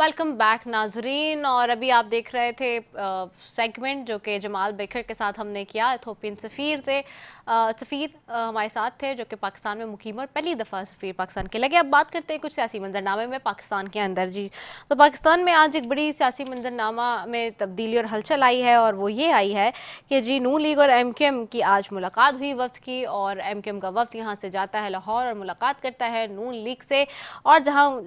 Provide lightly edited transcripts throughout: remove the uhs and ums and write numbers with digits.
Welcome back नाजरीन। और अभी आप देख रहे थे सेगमेंट जो कि जमाल बेकर के साथ हमने किया। इथोपियन सफ़ीर थे, सफ़ीर हमारे साथ थे जो कि पाकिस्तान में मुकीम और पहली दफ़ा सफ़ीर पाकिस्तान के लगे। अब बात करते हैं कुछ सियासी मंजरनामे में पाकिस्तान के अंदर जी। तो पाकिस्तान में आज एक बड़ी सियासी मंजरनामा में तब्दीली और हलचल आई है, और वो ये आई है कि जी नून लीग और MKM की आज मुलाकात हुई वफ्द की, और MKM का वफ्द यहाँ से जाता है लाहौर और मुलाकात करता है नून लीग से। और जहाँ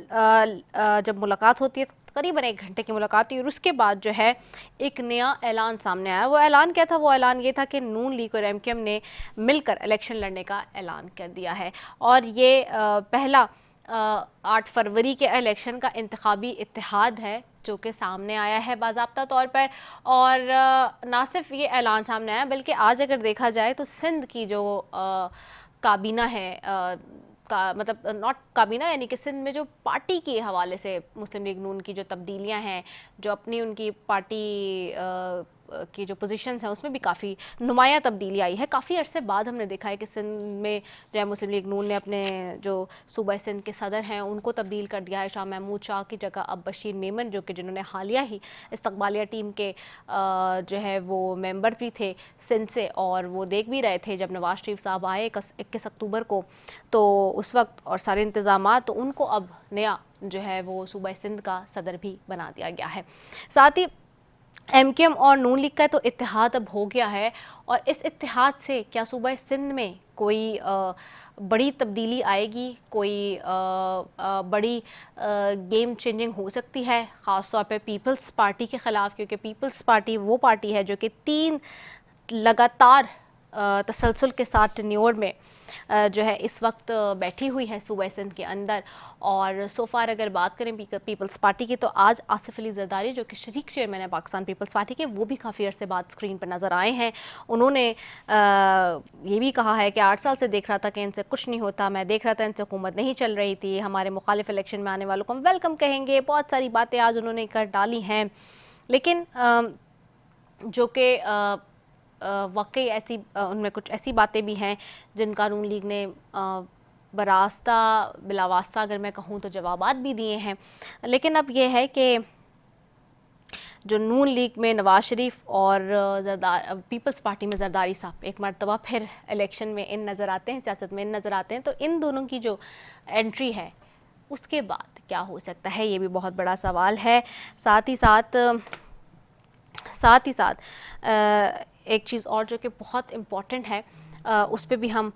जब मुलाकात होती है तकरीबन 1 घंटे की मुलाकात हुई, और उसके बाद जो है एक नया ऐलान सामने आया। वो ऐलान क्या था? वो ऐलान ये था कि नून लीग और MKM ने मिलकर इलेक्शन लड़ने का ऐलान कर दिया है, और ये पहला 8 फरवरी के इलेक्शन का इंतखाबी इत्तेहाद है जो कि सामने आया है बाज़ाब्ता तौर पर। और ना सिर्फ ये ऐलान सामने आया, बल्कि आज अगर देखा जाए तो सिंध की जो काबीना है, का मतलब नॉट काबीना, यानी कि सिंध में जो पार्टी के हवाले से मुस्लिम लीग नून की जो तब्दीलियां हैं, जो अपनी उनकी पार्टी की जो पोजीशंस हैं उसमें भी काफ़ी नुमाया तब्दीली आई है। काफ़ी अरसे बाद हमने देखा है कि सिंध में जो है मुस्लिम लीग नून ने अपने जो सूबा सिंध के सदर हैं उनको तब्दील कर दिया है। शाह महमूद शाह की जगह अब बशीर मेमन, जो कि जिन्होंने हालिया ही इस्तकबालिया टीम के जो है वो मेंबर भी थे सिंध से, और वो देख भी रहे थे जब नवाज शरीफ साहब आए 21 अक्टूबर को, तो उस वक्त और सारे इंतजाम, तो उनको अब नया जो है वो सूबा सिंध का सदर भी बना दिया गया है। साथ ही MKM और नून लीग का तो इत्तेहाद अब हो गया है, और इस इत्तेहाद से क्या सूबा सिंध में कोई बड़ी तब्दीली आएगी, कोई बड़ी गेम चेंजिंग हो सकती है, ख़ास तौर पे पीपल्स पार्टी के ख़िलाफ़, क्योंकि पीपल्स पार्टी वो पार्टी है जो कि 3 लगातार तसलसल के साथ टेन्योर में जो है इस वक्त बैठी हुई है सूबा सिंध के अंदर। और सो फार अगर बात करें पीपल्स पार्टी की, तो आज आसिफ अली जरदारी जो कि शरीक चेयरमैन है पाकिस्तान पीपल्स पार्टी के, वो भी काफ़ी अरसे बाद स्क्रीन पर नज़र आए हैं। उन्होंने ये भी कहा है कि 8 साल से देख रहा था कि इनसे कुछ नहीं होता, मैं देख रहा था इनसे हुकूमत नहीं चल रही थी, हमारे मुखालिफ इलेक्शन में आने वालों को हम वेलकम कहेंगे। बहुत सारी बातें आज उन्होंने कर डाली हैं, लेकिन जो कि वाकई ऐसी उनमें कुछ ऐसी बातें भी हैं जिनका नून लीग ने बरास्ता बिलावास्ता अगर मैं कहूँ तो जवाबात भी दिए हैं। लेकिन अब यह है कि जो नून लीग में नवाज शरीफ और पीपल्स पार्टी में जरदारी साहब एक मरतबा फिर इलेक्शन में इन नज़र आते हैं, सियासत में इन नज़र आते हैं, तो इन दोनों की जो एंट्री है उसके बाद क्या हो सकता है, ये भी बहुत बड़ा सवाल है। साथ ही साथ एक चीज़ और जो कि बहुत इम्पॉर्टेंट है, उस पर भी हम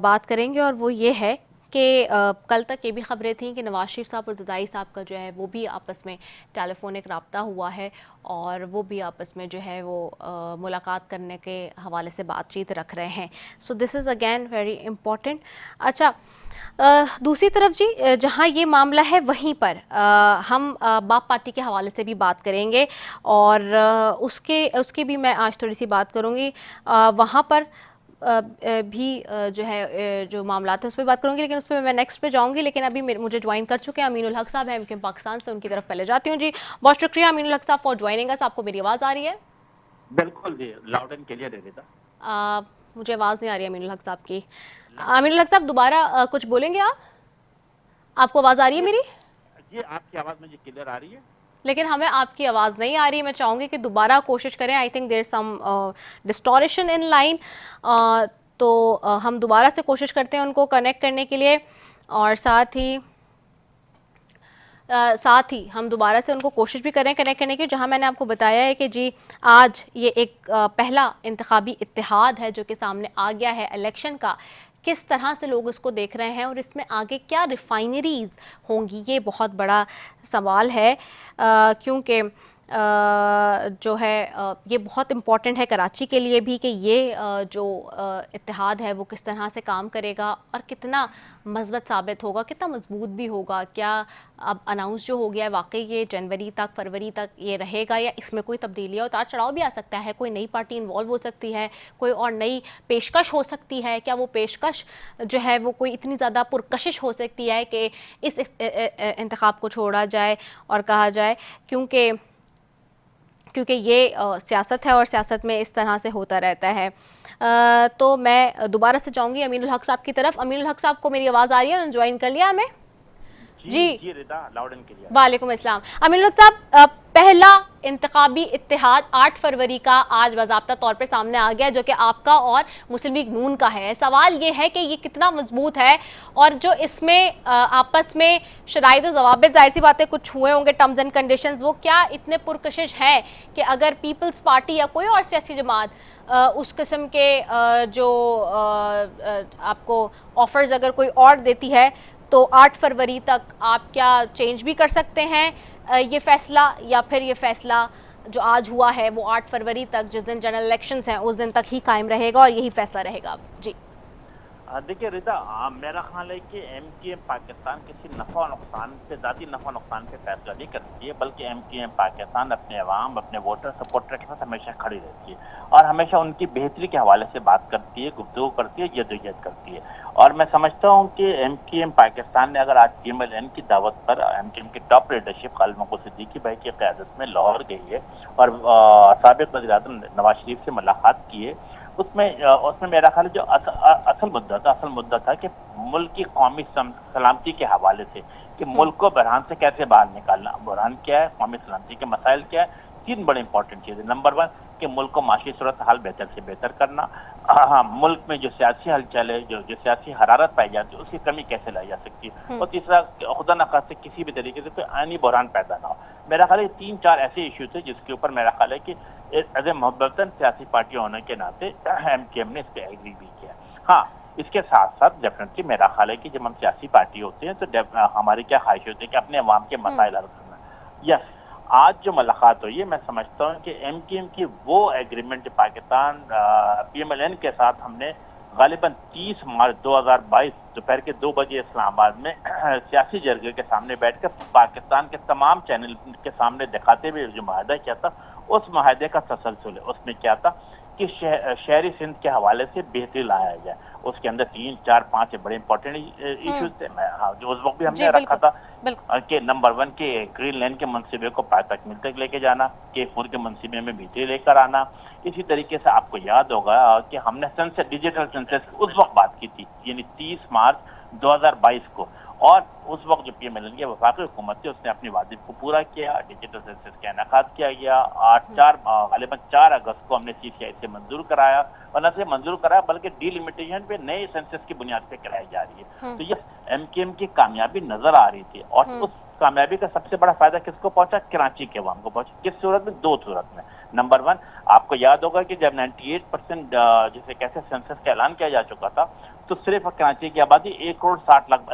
बात करेंगे, और वो ये है कि कल तक ये भी ख़बरें थीं कि नवाज शरीफ साहब और जरदारी साहब का जो है वो भी आपस में टेलीफोनिक रब्ता हुआ है, और वो भी आपस में जो है वो मुलाकात करने के हवाले से बातचीत रख रहे हैं। So this is again very important. अच्छा, दूसरी तरफ जी जहाँ ये मामला है वहीं पर हम बाप पार्टी के हवाले से भी बात करेंगे, और उसके भी मैं आज थोड़ी सी बात करूँगी। वहाँ पर भी जो है जो मामला है उस पर बात करूँगी, लेकिन उस पर मैं नेक्स्ट पे जाऊँगी। लेकिन अभी मुझे ज्वाइन कर चुके हैं अमीनुल हक साहब हैं MKM पाकिस्तान से, उनकी तरफ पहले जाती हूँ जी। बहुत शुक्रिया अमीनुल हक साहब फॉर ज्वाइनिंग अस। आपको मेरी आवाज़ आ रही है? बिल्कुल जी, लाउड एंड क्लियर है बेटा। मुझे आवाज़ नहीं आ रही है अमीनुल हक साहब की। अमीनुल हक साहब दोबारा कुछ बोलेंगे आप? आपको आवाज़ आ रही है जी मेरी? जी, आपकी आवाज मुझे क्लियर आ रही है। लेकिन हमें आपकी आवाज़ नहीं आ रही। मैं चाहूँगी कि दोबारा कोशिश करें। I think there some distortion in line. तो हम दोबारा से कोशिश करते हैं उनको कनेक्ट करने के लिए, और साथ ही हम दोबारा से उनको कोशिश भी करें कनेक्ट करने की। जहां मैंने आपको बताया है कि जी आज ये एक पहला इंतखाबी इत्तेहाद है जो कि सामने आ गया है इलेक्शन का। किस तरह से लोग उसको देख रहे हैं और इसमें आगे क्या रिफाइनरीज होंगी, ये बहुत बड़ा सवाल है, क्योंकि जो है ये बहुत इम्पॉर्टेंट है कराची के लिए भी कि ये जो इत्तेहाद है वो किस तरह से काम करेगा और कितना मज़बूत साबित होगा, कितना मजबूत भी होगा। क्या अब अनाउंस जो हो गया है वाकई ये जनवरी तक फरवरी तक ये रहेगा, या इसमें कोई तब्दीली उतार चढ़ाव भी आ सकता है, कोई नई पार्टी इन्वॉल्व हो सकती है, कोई और नई पेशकश हो सकती है। क्या वो पेशकश जो है वो कोई इतनी ज़्यादा पुरकशिश हो सकती है कि इस इंतखाब को छोड़ा जाए और कहा जाए, क्योंकि ये सियासत है और सियासत में इस तरह से होता रहता है। तो मैं दोबारा से चाहूँगी अमीनुल हक साहब की तरफ। अमीनुल हक साहब को मेरी आवाज़ आ रही है? ज्वाइन कर लिया हमें? जी जी रिदा, लाउड एंड क्लियर। वालेकुम अस्सलाम। अमीन उल हक साहब, पहला इंतखाबी इत्तेहाद 8 फरवरी का आज बाज़ाब्ता तौर पे सामने आ गया, जो कि आपका और मुस्लिम लीग नून का है। सवाल ये है कि ये कितना मजबूत है, और जो इसमें आपस में शराइत व ज़वाबित, जाहिर सी बातें कुछ हुए होंगे टर्म्स एंड कंडीशंस, वो क्या इतने पुरकशिश हैं कि अगर पीपल्स पार्टी या कोई और सियासी जमात उस किस्म के आपको ऑफर्स अगर कोई और देती है, तो 8 फरवरी तक आप क्या चेंज भी कर सकते हैं ये फैसला, या फिर ये फैसला जो आज हुआ है वो 8 फरवरी तक, जिस दिन जनरल इलेक्शंस हैं, उस दिन तक ही कायम रहेगा और यही फैसला रहेगा? जी देखिए रिदा, मेरा ख्याल है कि एमकेएम पाकिस्तान किसी नफा नुकसान पे, जाती नफा नुकसान पे फैसला नहीं करती है, बल्कि एमकेएम पाकिस्तान अपने अवाम, अपने वोटर सपोर्टर के साथ हमेशा खड़ी रहती है और हमेशा उनकी बेहतरी के हवाले से बात करती है, गुफ्तगू करती है, जदोजहद करती है। और मैं समझता हूँ कि एमकेएम पाकिस्तान ने अगर आज पीएमएलएन की दावत पर एमकेएम की टॉप लीडरशिप खालिद मकबूल सिद्दीकी भाई की क़यादत में लाहौर गई है और साबिक़ वज़ीर-ए-आज़म नवाज शरीफ से मुलाकात की है, उसमें मेरा ख्याल जो असल मुद्दा था कि मुल्क की कौमी सलामती के हवाले से, कि मुल्क को बहरान से कैसे बाहर निकालना। बहरान क्या है, कौमी सलामती के मसाइल क्या है, 3 बड़े इंपॉर्टेंट चीज़ें। नंबर 1 कि मुल्क को माशी सूरत हाल बेहतर से बेहतर करना। हाँ, मुल्क में जो सियासी हलचल है, जो सियासी हरारत पाई जाती है, उसकी कमी कैसे लाई जा सकती है। और तीसरा, खुदा न खास्ते किसी भी तरीके से कोई आईनी बहरान पैदा ना हो। मेरा ख्याल है 3-4 ऐसे इश्यूज थे जिसके ऊपर मेरा ख्याल है कि एज ए मोहब्बतन सियासी पार्टी होने के नाते एमकेएम ने इस पर एग्री भी किया। हाँ, इसके साथ साथ डेफिनेटली मेरा ख्याल है कि जब हम सियासी पार्टी होते हैं तो हमारी क्या ख्वाहिश होती है कि अपने अवाम के मसाइल हल करना। यस, आज जो मुलाकात हुई है, मैं समझता हूँ कि एमकेएम की वो एग्रीमेंट पाकिस्तान पीएमएलएन के साथ हमने गालिबन 30 मार्च 2022 दोपहर के 2 बजे इस्लामाबाद में सियासी जरगे के सामने बैठकर पाकिस्तान के तमाम चैनल के सामने दिखाते हुए जो माहदा किया था, उस माहदे का तसलसल है। उसमें क्या था कि शहरी सिंध के हवाले से बेहतरी लाया जाए। उसके अंदर 3-4-5 बड़े इंपॉर्टेंट इश्यूज थे। हाँ, जो उस वक्त भी हमने रखा था कि नंबर 1 के ग्रीन लैंड के मनसूबे को पाक तकमील तक लेके जाना, केफूर के मनसूबे में बेहतरी लेकर आना। इसी तरीके से आपको याद होगा कि हमने सेंसस, डिजिटल सेंसस उस वक्त बात की थी, यानी 30 मार्च 2022 को, और उस वक्त जो पीएमएलएन की वफाकी हुकूमत थी उसने अपनी वाजिब को पूरा किया। डिजिटल सेंसस का इनेकाद किया गया। 4 अगस्त को हमने सीसीआई से मंजूर कराया, और न सिर्फ मंजूर कराया बल्कि डीलिमिटेशन पे नए सेंसस की बुनियाद पे कराई जा रही है। तो ये एमकेएम की कामयाबी नजर आ रही थी, और उस कामयाबी का सबसे बड़ा फायदा किसको पहुंचा? कराची के अवाम को पहुंचा। किस सूरत में? 2 सूरत में। नंबर 1, आपको याद होगा कि जब 98% जिसे कैसे सेंसस का ऐलान किया जा चुका था, तो सिर्फ कराची की आबादी 1 करोड़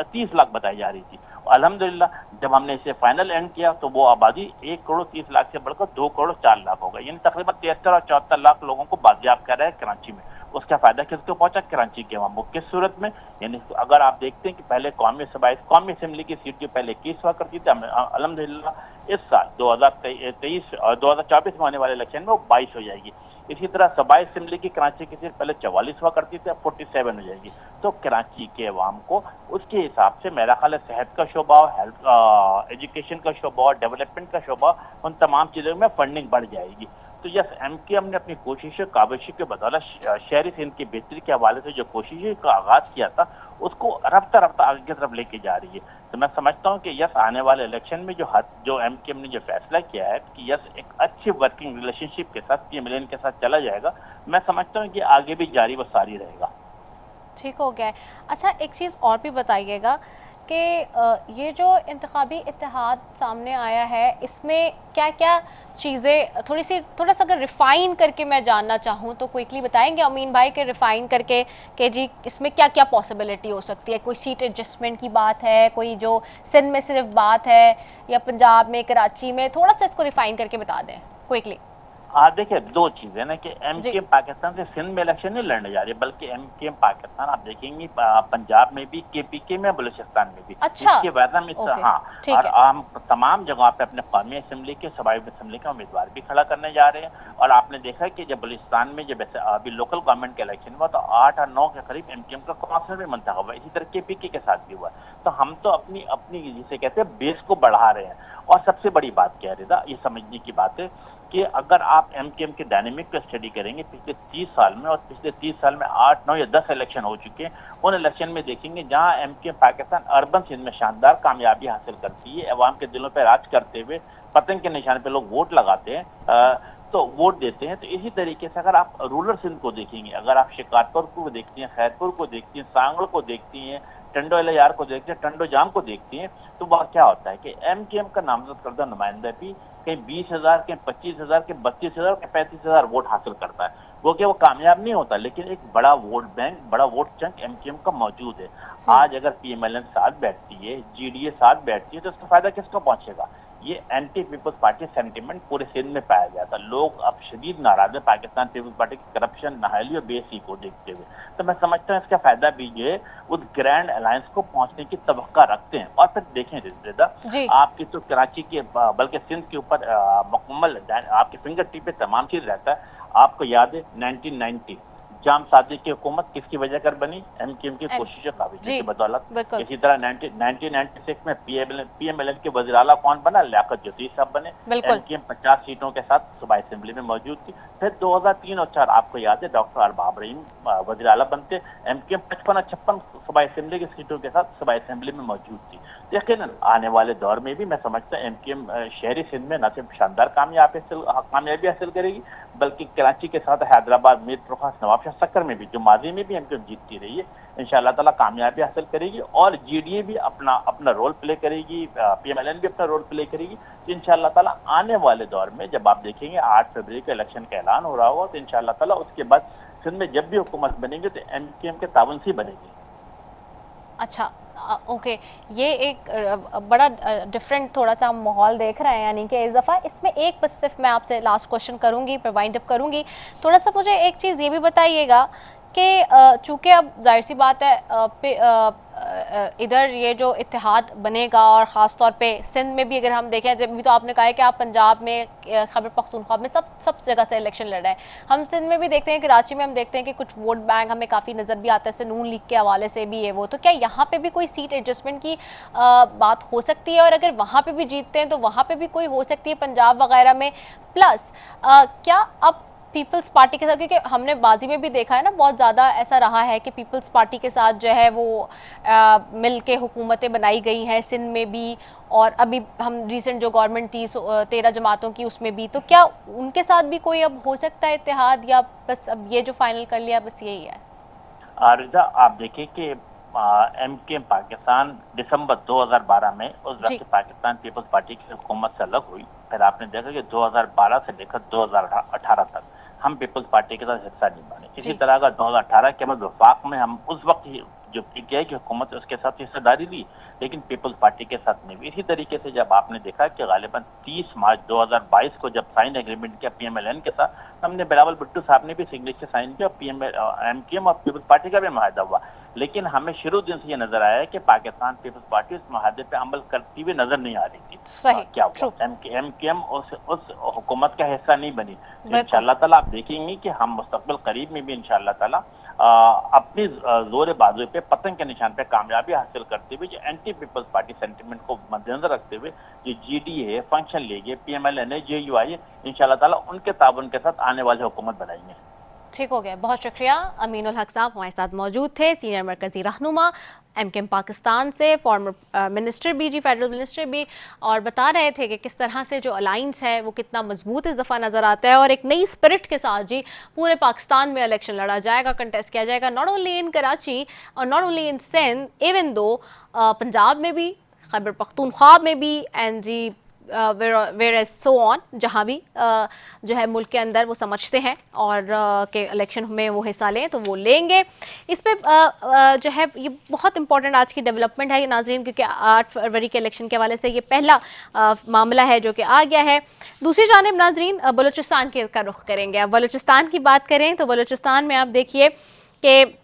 30 लाख बताई जा रही थी। अल्हम्दुलिल्लाह जब हमने इसे फाइनल एंड किया तो वो आबादी 1 करोड़ 30 लाख से बढ़कर 2 करोड़ 4 लाख हो गई, यानी तकरीबन 73 और 74 लाख लोगों को बाजियाब कर रहा है कराची में। उसका फायदा किसको पहुंचा? कराची के अवाम को। किस सूरत में? यानी अगर आप देखते हैं कि पहले कौमी असेंबली की सीट जो पहले 21 हुआ करती थी, अल्हम्दुलिल्लाह इस साल 2023 और 2024 में होने वाले इलेक्शन में वो 22 हो जाएगी। इसी तरह सबाई असेंबली की कराची की सीट पहले 44 हुआ करती थी, अब 47 हो जाएगी। तो कराची के अवाम को उसके हिसाब से मेरा ख्याल है सेहत का शोबा, हेल्थ एजुकेशन का शोबा, डेवलपमेंट का शोबा, उन तमाम चीज़ों में फंडिंग बढ़ जाएगी। तो यस, एमकेएम ने अपनी कोशिशों काबिशी के बदौलत शहरी सिंध की बेहतरी के हवाले से जो कोशिशों का आगाज किया था, उसको रफ्ता रफ्ता आगे की तरफ लेके जा रही है। तो मैं समझता हूँ कि यस, आने वाले इलेक्शन में जो एमकेएम ने जो फैसला किया है कि यस एक अच्छी वर्किंग रिलेशनशिप के साथ पीएमएलएन के साथ चला जाएगा, मैं समझता हूँ कि आगे भी जारी व सारी रहेगा। ठीक हो गया है। अच्छा, एक चीज़ और भी बताइएगा कि ये जो इंतखाबी इत्तेहाद सामने आया है, इसमें क्या क्या चीज़ें थोड़ा सा अगर रिफ़ाइन करके मैं जानना चाहूँ तो क्विकली बताएंगे अमीन भाई, के रिफ़ाइन करके कि जी इसमें क्या क्या पॉसिबिलिटी हो सकती है? कोई सीट एडजस्टमेंट की बात है, कोई जो सिंध में सिर्फ बात है, या पंजाब में, कराची में? थोड़ा सा इसको रिफ़ाइन करके बता दें क्विकली। देखिए 2 चीजें ना कि एमकेएम पाकिस्तान से सिंध में इलेक्शन नहीं लड़ने जा रही है, बल्कि एमकेएम पाकिस्तान आप देखेंगे पंजाब में भी, केपीके में, बलूचिस्तान में भी। अच्छा, इसके बाद हम हाँ, और हम तमाम जगहों पे अपने कौमी असेंबली के, सबाई असेंबली का उम्मीदवार भी खड़ा करने जा रहे हैं। और आपने देखा कि जब बलूचिस्तान में जब अभी लोकल गवर्नमेंट का इलेक्शन हुआ तो 8 और 9 के करीब एमकेएम का काउंसिलर भी मुंतखब हुआ। इसी तरह केपीके के साथ भी हुआ। तो हम तो अपनी जिसे कहते हैं बेस को बढ़ा रहे हैं। और सबसे बड़ी बात क्या है रिदा, ये समझने की बात है कि अगर आप एमकेएम के डायनेमिक को स्टडी करेंगे पिछले 30 साल में, और पिछले 30 साल में 8, 9 या 10 इलेक्शन हो चुके हैं, उन इलेक्शन में देखेंगे जहां एमकेएम पाकिस्तान अर्बन सिंध में शानदार कामयाबी हासिल करती है, अवाम के दिलों पर राज करते हुए पतंग के निशान पे लोग वोट लगाते हैं, तो वोट देते हैं। तो इसी तरीके से अगर आप रूरल सिंध को देखेंगे, अगर आप शिकारपुर को देखती हैं, खैरपुर को देखती हैं, सांगड़ को देखती हैं, टंडो एलआर को देखते हैं, टंडो जाम को देखती हैं, तो वह क्या होता है कि एमकेएम का नामजद करदा नुमाइंदा भी कहीं 20,000, कहीं 25,000, कहीं 32,000, कहीं 35,000 वोट हासिल करता है। वो क्या वो कामयाब नहीं होता, लेकिन एक बड़ा वोट बैंक, बड़ा वोट चंक एमकेएम का मौजूद है। आज अगर पीएमएलएन साथ बैठती है, जीडीए साथ बैठती है, तो इसका फायदा किसको पहुंचेगा? ये एंटी पीपल्स पार्टी सेंटिमेंट पूरे सिंध में पाया गया था। लोग अब शदीद नाराज है पाकिस्तान पीपल्स पार्टी की करप्शन, नाहली और बेसी को देखते हुए। तो मैं समझता हूँ इसका फायदा भी जो है उस ग्रैंड अलायंस को पहुंचने की तवक्का रखते हैं। और फिर देखें रिदा, आपकी तो कराची के बल्कि सिंध के ऊपर मुकम्मल आपके फिंगर टिप पे तमाम चीज रहता है। आपको याद है 1990 जाम सादी की हुकूमत किसकी वजह कर बनी? एमकेएम की कोशिशों काबिज़ की बदौलत। इसी तरह 1996 में पीएमएलएन के वज़ीर आला कौन बना? लियाकत जदीद साहब बने। एमकेएम 50 सीटों के साथ सूबाई असेंबली में मौजूद थी। फिर 2003 और 4 आपको याद है डॉक्टर अरबाब रहीम वज़ीर आला बनते। एमकेएम 55 और 56 सूबाई असेंबली की सीटों के साथ सूबाई असेंबली में मौजूद थी। यकीनन आने वाले दौर में भी मैं समझता हूँ एमकेएम शहरी सिंध में न सिर्फ शानदार कामयाबी हासिल करेगी, बल्कि कराची के साथ हैदराबाद, मीरपुर खास, नवाबशाह सक्कर में भी, जो माजी में भी एमकेएम जीतती रही है, इंशाअल्लाह ताला कामयाबी हासिल करेगी। और जीडीए भी अपना रोल प्ले करेगी, पीएमएलएन भी अपना रोल प्ले करेगी। तो इंशाअल्लाह ताला आने वाले दौर में जब आप देखेंगे 8 फरवरी का इलेक्शन का ऐलान हो रहा होगा, तो इंशाअल्लाह ताला उसके बाद सिंध में जब भी हुकूमत बनेगी तो एमकेएम के ताउन से बनेगी। अच्छा, ओके, ये एक बड़ा डिफरेंट थोड़ा सा हम माहौल देख रहे हैं, यानी कि इस दफ़ा इसमें एक बस सिर्फ मैं आपसे लास्ट क्वेश्चन करूंगी, फिर वाइंड अप करूंगी। थोड़ा सा मुझे एक चीज़ ये भी बताइएगा कि चूँकि अब जाहिर सी बात है इधर ये जो इत्तेहाद बनेगा, और ख़ास तौर पे सिंध में भी अगर हम देखें, जब भी तो आपने कहा है कि आप पंजाब में, खैबर पख्तूनख्वा में सब जगह से इलेक्शन लड़ रहे हैं, हम सिंध में भी देखते हैं, कराची में हम देखते हैं कि कुछ वोट बैंक हमें काफ़ी नज़र भी आता है, जैसे नून लीग के हवाले से भी है वो। तो क्या यहाँ पे भी कोई सीट एडजस्टमेंट की बात हो सकती है? और अगर वहाँ पर भी जीतते हैं तो वहाँ पर भी कोई हो सकती है पंजाब वगैरह में? प्लस क्या अब पीपल्स पार्टी के साथ, क्योंकि हमने बाजी में भी देखा है ना, बहुत ज़्यादा ऐसा रहा है कि पीपल्स पार्टी के साथ जो है वो मिल के हुकूमतें बनाई गई हैं सिंध में भी, और अभी हम रिसेंट जो गवर्नमेंट थी 13 जमातों की, उसमें भी। तो क्या उनके साथ भी कोई अब हो सकता है इत्तेहाद, या बस अब ये जो फाइनल कर लिया बस यही है? रिजा, आप देखिए कि एमकेएम पाकिस्तान दिसंबर 2012 में उस वक्त पाकिस्तान पीपल्स पार्टी की हुकूमत से अलग हुई। फिर आपने देखा कि 2012 से लेकर 2018 तक हम पीपल्स पार्टी के साथ हिस्सा नहीं बने। इसी तरह का 2018 के बाद वफाक में हम उस वक्त जो पीटीआई की हुकूमत है उसके साथ हिस्सेदारी ली, लेकिन पीपल्स पार्टी के साथ नहीं हुई। इसी तरीके से जब आपने देखा कि गालिबन 30 मार्च 2022 को जब साइन एग्रीमेंट किया पीएमएलएन के साथ, हमने बिलावल भुट्टो साहब ने भी सिग्नेचर साइन किया, एमकेएम और पीपल्स पार्टी का भी माहिदा हुआ। लेकिन हमें शुरू दिन से ये नजर आया है कि पाकिस्तान पीपल्स पार्टी उस माहदे पे अमल करती हुई नजर नहीं आ रही थी। सही, क्या हुआ? एमकेएम उस हुकूमत का हिस्सा नहीं बनी। इंशाअल्लाह ताला आप देखेंगे कि हम मुस्तकबिल करीब में भी इंशाअल्लाह ताला अपनी जोर बाजू पे पतंग के निशान पे कामयाबी हासिल करते हुए, जो एंटी पीपल्स पार्टी सेंटिमेंट को मद्देनजर रखते हुए, जो जीडीए है, फंक्शन लीग है, पीएमएलएन है, जेयूआई है, इंशाअल्लाह ताला उनके ताबन के साथ आने वाली हुकूमत बनाएंगे। ठीक हो गया, बहुत शुक्रिया। अमीनुल हक साहब हमारे साथ मौजूद थे, सीनियर मरकजी रहनुमा एमकेएम पाकिस्तान से, फॉर्मर मिनिस्टर भी, जी फेडरल मिनिस्टर भी, और बता रहे थे कि किस तरह से जो अलाइंस है वो कितना मजबूत इस दफ़ा नज़र आता है, और एक नई स्पिरिट के साथ जी पूरे पाकिस्तान में इलेक्शन लड़ा जाएगा, कंटेस्ट किया जाएगा, नॉट ओनली इन कराची और not only in Sindh, even though Punjab में भी, खैबर पख्तूनख्वा में भी, एंड जी वेयर एज सो ऑन, जहाँ भी जो है मुल्क के अंदर वो समझते हैं और के इलेक्शन में वो हिस्सा लें तो वो लेंगे। इस पे जो है ये बहुत इंपॉर्टेंट आज की डेवलपमेंट है ये नाज़रीन, क्योंकि 8 फरवरी के इलेक्शन के हवाले से ये पहला मामला है जो कि आ गया है। दूसरी जानिब नाज़रीन बलूचिस्तान का रुख करेंगे। अब बलूचिस्तान की बात करें तो बलूचिस्तान में आप देखिए कि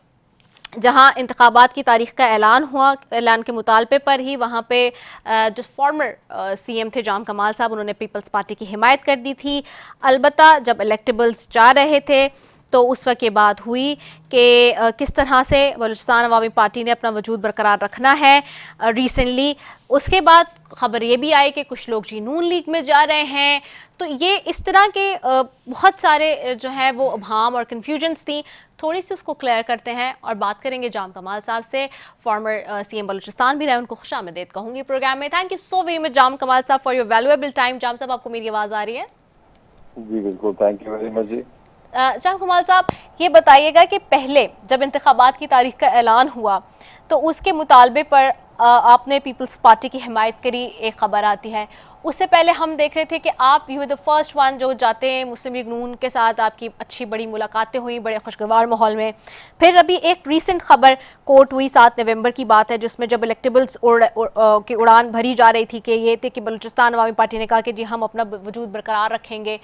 जहां इंतखाबात की तारीख का ऐलान हुआ, ऐलान के मुतालबे पर ही वहां पे जो फॉर्मर सीएम थे जाम कमाल साहब, उन्होंने पीपल्स पार्टी की हिमायत कर दी थी। अलबत्ता जब इलेक्टेबल्स जा रहे थे तो उस वक्त ये बात हुई कि किस तरह से बलूचिस्तान अवामी पार्टी ने अपना वजूद बरकरार रखना है रिसेंटली। उसके बाद खबर ये भी आई कि कुछ लोग जी नून लीग में जा रहे हैं। तो ये इस तरह के बहुत सारे जो है वो अभाम और कन्फ्यूजन्स थी। थोड़ी सी उसको क्लियर करते हैं और बात करेंगे जाम कमाल साहब से, फॉर्मर सीएम बलूचिस्तान भी रहे, उनको खुशामदीद कहूंगी प्रोग्राम में। Thank you so very much Jam Kamal साहब for your valuable time. Jam साहब, आपको मेरी आवाज़ आ रही है? जी बिल्कुल, थैंक यू वेरी मच जी। जाम कमाल साहब, ये बताइएगा कि पहले जब इंतखाबात की तारीख का ऐलान हुआ तो उसके मुतालबे पर आपने पीपल्स पार्टी की हिमायत करी, एक खबर आती है। उससे पहले हम देख रहे थे कि आप यू द फर्स्ट वन जो जाते हैं मुस्लिम लीग नून के साथ, आपकी अच्छी बड़ी मुलाकातें हुई बड़े खुशगवार माहौल में। फिर अभी एक रीसेंट खबर कोर्ट हुई, 7 नवंबर की बात है, जिसमें जब इलेक्टेबल्स की उड़ान भरी जा रही थी कि ये थे कि बलूचिस्तान अवामी पार्टी ने कहा कि जी हम अपना वजूद बरकरार रखेंगे।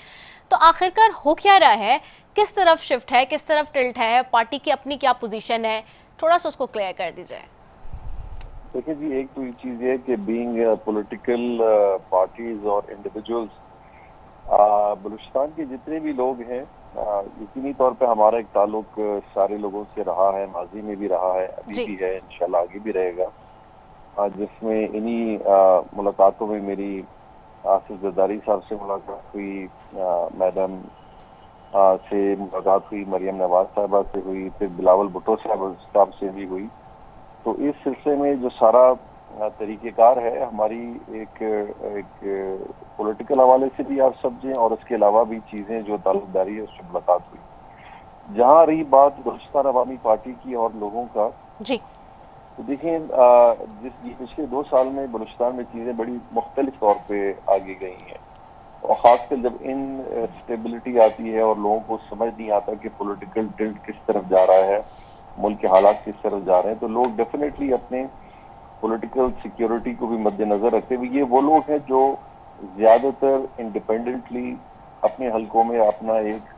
तो आखिरकार हो क्या रहा है, किस तरफ शिफ्ट है, किस तरफ टिल्ट है, पार्टी की अपनी क्या पोजीशन है, थोड़ा सा उसको क्लियर कर दीजिए। देखिए जी, एक तो ये चीज है कि बीइंग पॉलिटिकल पार्टीज और इंडिविजुअल्स, बलूचिस्तान के जितने भी लोग हैं, यकीनी तौर पे हमारा एक ताल्लुक सारे लोगों से रहा है, माजी में भी रहा है, अभी भी है, इंशाल्लाह आगे भी रहेगा। जिसमें इन्हीं मुलाकातों में मेरी आसिफ जरदारी साहब से मुलाकात हुई, मैडम से मुलाकात हुई, मरियम नवाज साहबा से हुई, फिर बिलावल भुट्टो साहब से भी हुई। तो इस सिलसिले में जो सारा तरीक़ेकार है हमारी, एक पॉलिटिकल हवाले से भी आप समझें और उसके अलावा भी चीज़ें जो ताल्लुकदारी है उससे मुलाकात हुई। जहाँ रही बात बलूचिस्तान अवामी पार्टी की और लोगों का जी, तो देखें जिस पिछले 2 साल में बलूचिस्तान में चीज़ें बड़ी मुख्तलिफ तौर पर आगे गई हैं, और ख़ासकर जब इन स्टेबिलिटी आती है और लोगों को समझ नहीं आता कि पॉलिटिकल टिल्ट किस तरफ जा रहा है, मुल्क के हालात किस तरफ जा रहे हैं, तो लोग डेफिनेटली अपने पॉलिटिकल सिक्योरिटी को भी मद्देनजर रखते हुए, ये वो लोग हैं जो ज्यादातर इंडिपेंडेंटली अपने हलकों में अपना एक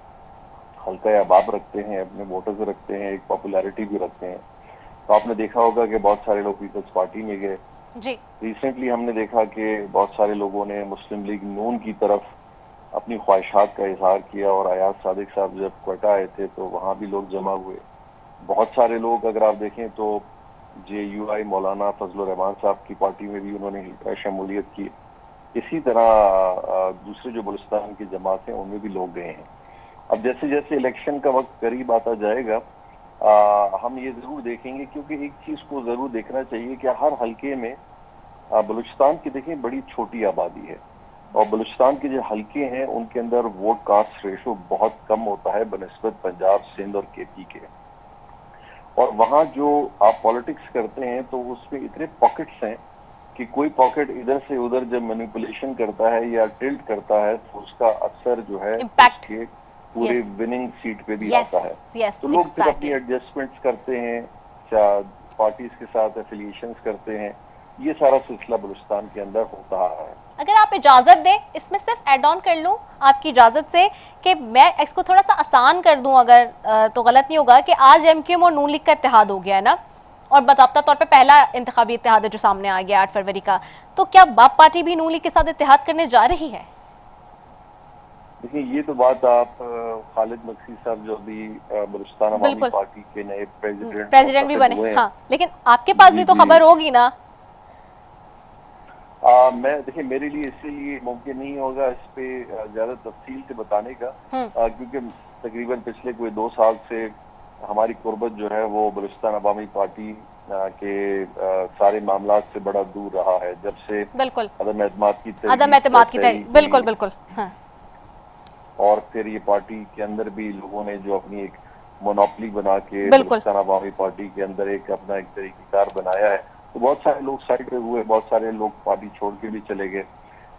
हल्का अहबाब रखते हैं, अपने वोटर्स रखते हैं, एक पॉपुलैरिटी भी रखते हैं। तो आपने देखा होगा कि बहुत सारे लोग पीपल्स पार्टी में गए जी। रिसेंटली हमने देखा कि बहुत सारे लोगों ने मुस्लिम लीग नून की तरफ अपनी ख्वाहिशात का इजहार किया, और अयाज सादिक साहब जब क्वेटा आए थे तो वहां भी लोग जमा हुए। बहुत सारे लोग अगर आप देखें तो JUI मौलाना फजलुर रहमान साहब की पार्टी में भी उन्होंने शमूलियत की। इसी तरह दूसरे जो बलूचिस्तान की जमात हैं उनमें भी लोग गए हैं। अब जैसे जैसे इलेक्शन का वक्त करीब आता जाएगा, हम ये जरूर देखेंगे, क्योंकि एक चीज को जरूर देखना चाहिए कि हर हल्के में बलूचिस्तान की देखें बड़ी छोटी आबादी है, और बलूचिस्तान के जो हल्के हैं उनके अंदर वोट कास्ट रेशो बहुत कम होता है बनस्बत पंजाब, सिंध और KP के। और वहां जो आप पॉलिटिक्स करते हैं तो उसमें इतने पॉकेट्स हैं कि कोई पॉकेट इधर से उधर जब मैनिपुलेशन करता है या टिल्ट करता है तो उसका असर जो है उसके पूरे विनिंग सीट पे भी आता है। तो लोग फिर अपनी एडजस्टमेंट्स करते हैं, पार्टीज के साथ एफिलिएशंस करते हैं। ये सारा सिलसिला बलूचिस्तान के अंदर होता है। अगर आप इजाजत दें, इसमें सिर्फ एड ऑन कर लूं आपकी इजाजत से कि मैं इसको थोड़ा सा आसान कर दूं, अगर तो गलत नहीं होगा, कि आज MQM और नून लीग का इत्तेहाद हो गया है ना, और बाकायदा तौर पे पहला इंतखाबी इत्तेहाद है जो सामने आ गया 8 फरवरी का। तो क्या बाप पार्टी भी नून लीग के साथ इत्तेहाद करने जा रही है? देखिए, ये तो बात आप खालिद मक्सी साहब जो अभी बलूचिस्तान अवामी पार्टी के नए प्रेसिडेंट भी बने, हाँ, लेकिन आपके पास भी तो खबर होगी ना। मैं देखिए, मेरे लिए इसलिए मुमकिन नहीं होगा इस पे ज्यादा तफसील से बताने का, क्योंकि तकरीबन पिछले कोई 2 साल से हमारी कुर्बत जो है वो बलूचिस्तान अवामी पार्टी के सारे मामला से बड़ा दूर रहा है, जब से अदम एतमाद की बिल्कुल हाँ। और फिर ये पार्टी के अंदर भी लोगों ने जो अपनी एक मोनोपली बना के बलूचिस्तान अवामी पार्टी के अंदर एक अपना एक तरीकेकार बनाया है, तो बहुत सारे लोग साइड पे हुए, बहुत सारे लोग पार्टी छोड़ के भी चले गए।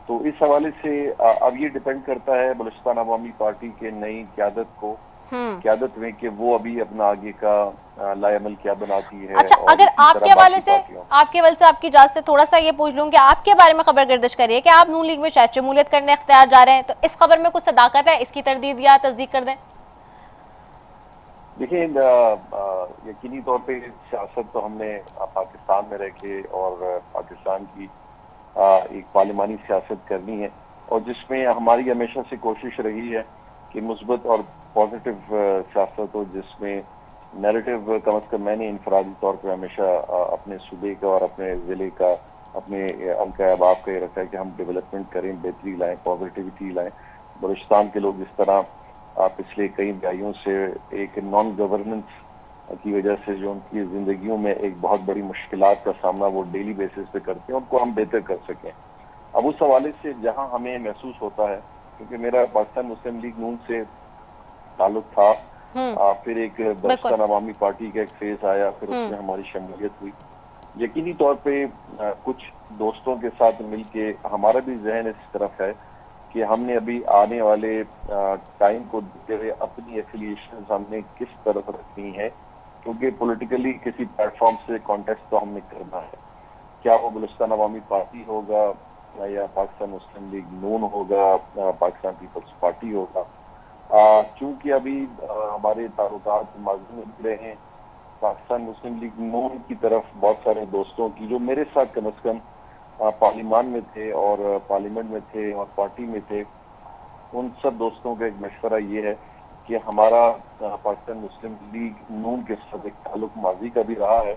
तो इस हवाले से अब ये डिपेंड करता है बलूचिस्तान अवामी पार्टी के नई क़यादत में कि वो अभी अपना आगे का लाएमल क्या बनाती है। अच्छा, अगर आपके हवाले से आपकी इजाजत से थोड़ा सा ये पूछ लूं कि आपके बारे में खबर गर्दिश करिए कि आप नून लीग में शायद शमूलियत करने इख्तियार जा रहे हैं, तो इस खबर में कुछ सदाकत है, इसकी तरदीद या तस्दीक कर दें। देखिए, यकीनी तौर पे सियासत तो हमने पाकिस्तान में रह के और पाकिस्तान की एक पार्लिमानी सियासत करनी है, और जिसमें हमारी हमेशा से कोशिश रही है कि मुस्बत और पॉजिटिव सियासत हो, जिसमें नैरेटिव कम से कम मैंने इनफरादी तौर पर हमेशा अपने सूबे का और अपने ज़िले का, अपने उनका अहबाब का ये रखा है कि हम डेवलपमेंट करें, बेहतरी लाएं, पॉजिटिविटी लाएं। बलूचिस्तान के लोग जिस तरह पिछले कई दहाइयों से एक नॉन गवर्नेंस की वजह से जो उनकी जिंदगियों में एक बहुत बड़ी मुश्किलात का सामना वो डेली बेसिस पे करते हैं, उनको हम बेहतर कर सकें। अब उस हवाले से जहां हमें महसूस होता है, क्योंकि मेरा पाकिस्तान मुस्लिम लीग नून से ताल्लुक था, फिर एक बिल्कुल। बलूचिस्तान अवामी पार्टी का एक फेज आया, फिर उसमें हमारी शमूलियत हुई। यकीनी तौर पे कुछ दोस्तों के साथ मिलके हमारा भी जहन इस तरफ है कि हमने अभी आने वाले टाइम को देखते हुए अपनी एफिलिएशन हमने किस तरफ रखनी है, क्योंकि पॉलिटिकली किसी प्लेटफॉर्म से कॉन्टेस्ट तो हमने करना है। क्या वो बलूचिस्तान अवामी पार्टी होगा या पाकिस्तान मुस्लिम लीग नून होगा, पाकिस्तान पीपल्स पार्टी होगा। चूंकि अभी हमारे ताल्लुकात माजी में भी रहे हैं, पाकिस्तान मुस्लिम लीग नून की तरफ बहुत सारे दोस्तों की जो मेरे साथ कम से कम पार्लिमान में थे और पार्लियामेंट में थे और पार्टी में थे, उन सब दोस्तों का एक मशवरा ये है कि हमारा पाकिस्तान मुस्लिम लीग नून के साथ एक ताल्लुक माजी का भी रहा है,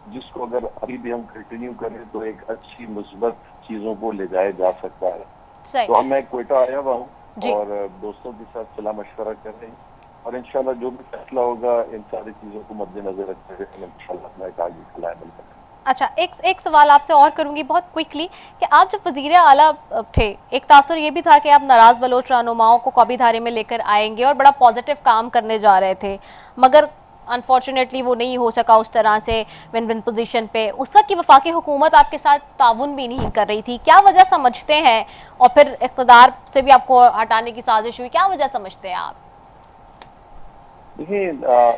जिसको अगर अभी भी हम कंटिन्यू करें तो एक अच्छी मुस्बत चीजों को ले जाया जा सकता है। तो मैं क्वेटा आया हुआ हूँ और दोस्तों के साथ सलाह मशवरा कर रहे हैं, और इंशाल्लाह जो भी फैसला होगा इन सारी चीजों को मद्देनजर रखते हुए इंशाल्लाह मैं आगे खिलाए मिलकर। अच्छा, एक सवाल आपसे और करूंगी बहुत क्विकली कि आप जब वजीर आला थे, एक तासुर ये भी था कि आप नाराज बलोच रहनुमाओं को कौबीधारे में लेकर आएंगे और बड़ा पॉजिटिव काम करने जा रहे थे, मगर अनफॉर्चुनेटली वो नहीं हो सका उस तरह से विन विन पोजीशन पे। उस वक्त की वफाकी हुकूमत आपके साथ ताउन भी नहीं कर रही थी, क्या वजह समझते हैं? और फिर इक़्तिदार से भी आपको हटाने की साजिश हुई, क्या वजह समझते हैं आप? देखिए,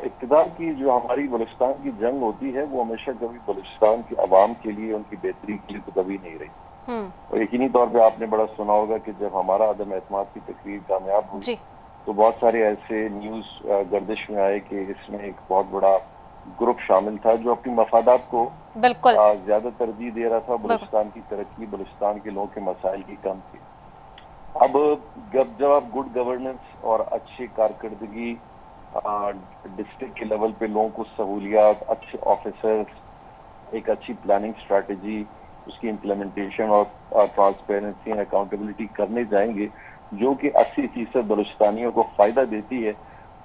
इक़्तिदार की जो हमारी बलूचिस्तान की जंग होती है वो हमेशा कभी बलूचिस्तान की आवाम के लिए, उनकी बेहतरी के लिए तो कभी नहीं रही। और यकीनी तौर पे आपने बड़ा सुना होगा कि जब हमारा अदम एतमाद की तकरीर कामयाब हुई तो बहुत सारे ऐसे न्यूज गर्दिश में आए कि इसमें एक बहुत बड़ा ग्रुप शामिल था जो अपनी मफादात को ज्यादा तरजीह दे रहा था, बलूचिस्तान की तरक्की, बलूचिस्तान के लोगों के मसाइल की कम थी। अब जब आप गुड गवर्नेंस और अच्छी कारकर्दगी डिस्ट्रिक्ट के लेवल पे लोगों को सहूलियात, अच्छे ऑफिसर्स, एक अच्छी प्लानिंग स्ट्रैटेजी, उसकी इम्प्लीमेंटेशन और ट्रांसपेरेंसी एंड अकाउंटेबिलिटी करने जाएंगे जो कि 80% बलूचिस्तानियों को फायदा देती है,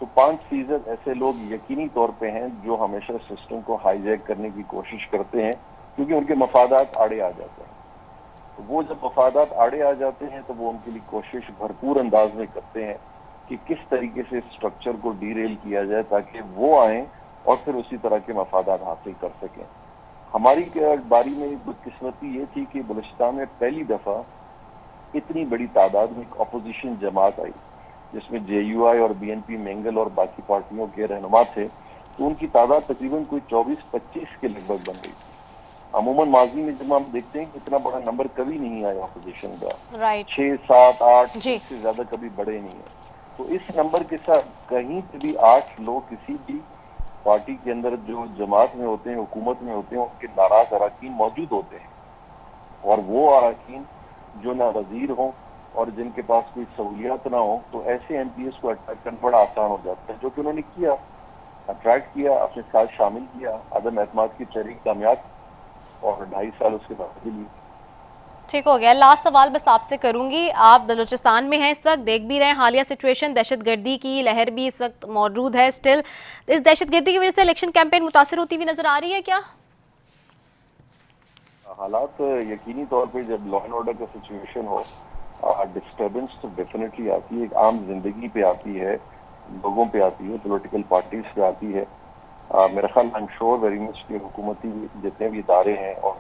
तो 5% ऐसे लोग यकीनी तौर पे हैं जो हमेशा सिस्टम को हाईजैक करने की कोशिश करते हैं, क्योंकि उनके मफादात आड़े आ जाते हैं। तो वो जब मफादात आड़े आ जाते हैं तो वो उनके लिए कोशिश भरपूर अंदाज में करते हैं कि किस तरीके से स्ट्रक्चर को डीरेल किया जाए ताकि वो आए और फिर उसी तरह के मफादात हासिल कर सकें। हमारी बारी में बदकिस्मती ये थी कि बलूचिस्तान में पहली दफा इतनी बड़ी तादाद में अपोजिशन जमात आई, जिसमें JUI और BNP मेंगल और बाकी पार्टियों के रहनुमा थे, तो उनकी तादाद तकरीबन कोई 24-25 के लगभग बन गई थी। अमूमन माजी में जब हम देखते हैं कि इतना बड़ा नंबर कभी नहीं आया अपोजिशन का, 6, 7, 8 से ज्यादा कभी बढ़े नहीं है। तो इस नंबर के साथ कहीं से भी 8 लोग किसी भी पार्टी के अंदर जो जमात में होते हैं, हुकूमत में होते हैं, उनके नाराज अरकान मौजूद होते हैं, और वो अरकान जो ना वजीर हों और जिनके पास कोई सहूलियात ना हो, तो ऐसे MPs को अट्रैक्ट करना बड़ा आसान हो जाता है, जो कि उन्होंने किया, अट्रैक्ट किया, अपने साथ शामिल किया, अदम एतमाद की तहरीक कामयाब और 2.5 साल उसके बाद भी लिए। ठीक हो गया। लास्ट सवाल बस आपसे करूंगी, आप बलूचिस्तान में हैं इस वक्त, देख भी रहे हैं हालिया सिचुएशन, दहशतगर्दी की लहर भी इस वक्त मौजूद है स्टिल। इस दहशतगर्दी की वजह से इलेक्शन कैंपेन मुतासिर होती हुई नजर आ रही है क्या? हालात यकीनी तौर पे जब लॉ एंड ऑर्डर का सिचुएशन हो, डिस्टर्बेंस तो डेफिनेटली आती है, आम जिंदगी पे आती है, लोगों पे आती है, पॉलिटिकल पार्टीज पे आती है। मेरा ख्याल I am sure very much कि हुकूमती जितने भी इदारे हैं और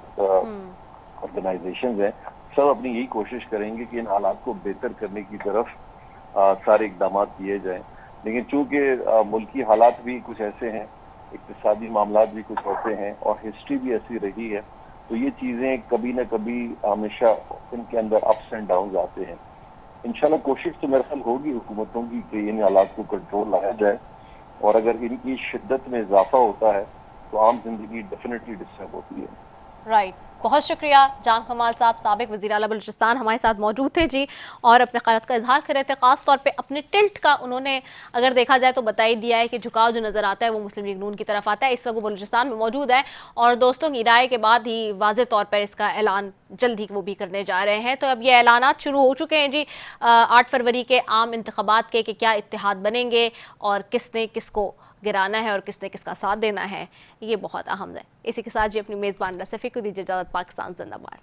ऑर्गेनाइजेशंस हैं, सब अपनी यही कोशिश करेंगे कि इन हालात को बेहतर करने की तरफ सारे इकदाम किए जाएं। लेकिन चूंकि मुल्की हालात भी कुछ ऐसे हैं, इक्तिसादी मामला भी कुछ ऐसे हैं और हिस्ट्री भी ऐसी रही है, तो ये चीजें कभी ना कभी हमेशा इनके अंदर अप्स एंड डाउन आते हैं। इंशाल्लाह कोशिश तो मेरे ख्याल होगी हुकूमतों की कि इन हालात को कंट्रोल लाया जाए, और अगर इनकी शिद्दत में इजाफा होता है तो आम जिंदगी डेफिनेटली डिस्टर्ब होती है। राइट, बहुत शुक्रिया जाम कमाल साहब, साबिक वज़ीर आला बलूचिस्तान हमारे साथ मौजूद थे जी, और अपने क़यादत का इजहार कर रहे थे। ख़ास तौर पे अपने टिल्ट का उन्होंने अगर देखा जाए तो बता ही दिया है कि झुकाव जो नज़र आता है वो मुस्लिम लीग नून की तरफ आता है। इस वक्त वो बलूचिस्तान में मौजूद है और दोस्तों की राय के बाद ही वाज़ेह तौर पर इसका ऐलान जल्द ही वो भी करने जा रहे हैं। तो अब ये ऐलानात शुरू हो चुके हैं जी 8 फरवरी के आम इंतखाबात के, कि क्या इत्तेहाद बनेंगे और किसने किसको गिराना है और किसने किसका साथ देना है, ये बहुत अहम है। इसी के साथ जी अपनी मेज़बान रसफ़ी को दीजिए इजाज़त। पाकिस्तान जिंदाबाद।